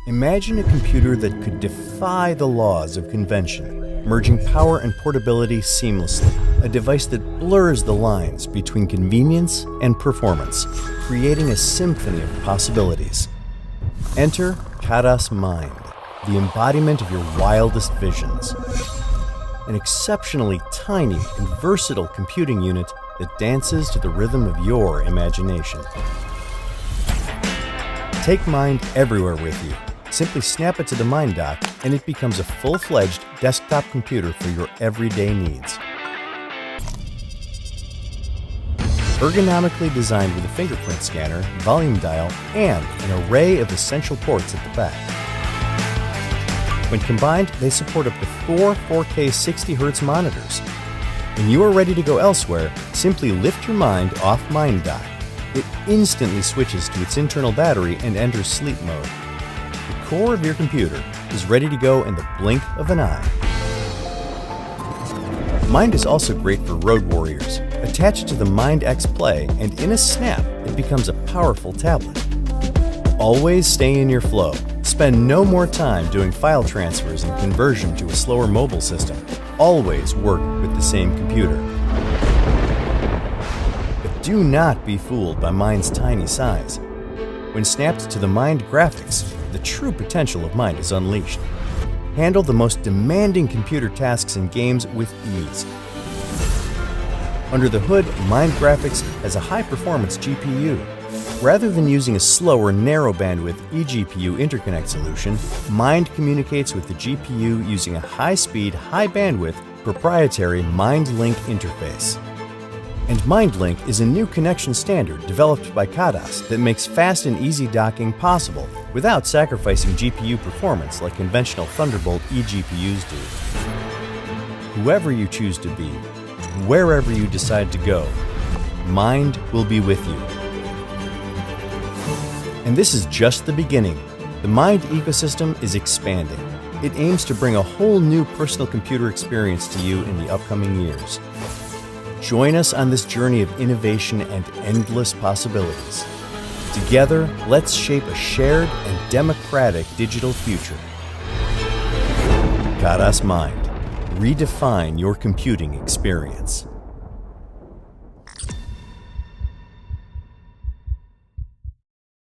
Imagine a computer that could defy the laws of convention, merging power and portability seamlessly. A device that blurs the lines between convenience and performance, creating a symphony of possibilities. Enter Khadas Mind, the embodiment of your wildest visions. An exceptionally tiny and versatile computing unit that dances to the rhythm of your imagination. Take Mind everywhere with you. Simply snap it to the Mind dock and it becomes a full-fledged desktop computer for your everyday needs. Ergonomically designed with a fingerprint scanner, volume dial, and an array of essential ports at the back. When combined, they support up to 4 4K 60Hz monitors. When you are ready to go elsewhere, simply lift your Mind off Mind dock. It instantly switches to its internal battery and enters sleep mode. The core of your computer is ready to go in the blink of an eye. Mind is also great for road warriors. Attach it to the Mind X Play, and in a snap, it becomes a powerful tablet. Always stay in your flow. Spend no more time doing file transfers and conversion to a slower mobile system. Always work with the same computer. But do not be fooled by Mind's tiny size. When snapped to the Mind graphics, the true potential of Mind is unleashed. Handle the most demanding computer tasks and games with ease. Under the hood, Mind Graphics has a high-performance GPU. Rather than using a slower, narrow-bandwidth eGPU interconnect solution, Mind communicates with the GPU using a high-speed, high-bandwidth, proprietary MindLink interface. And MindLink is a new connection standard developed by Khadas that makes fast and easy docking possible without sacrificing GPU performance like conventional Thunderbolt eGPUs do. Whoever you choose to be, wherever you decide to go, Mind will be with you. And this is just the beginning. The Mind ecosystem is expanding. It aims to bring a whole new personal computer experience to you in the upcoming years. Join us on this journey of innovation and endless possibilities. Together, let's shape a shared and democratic digital future. Khadas Mind. Redefine your computing experience.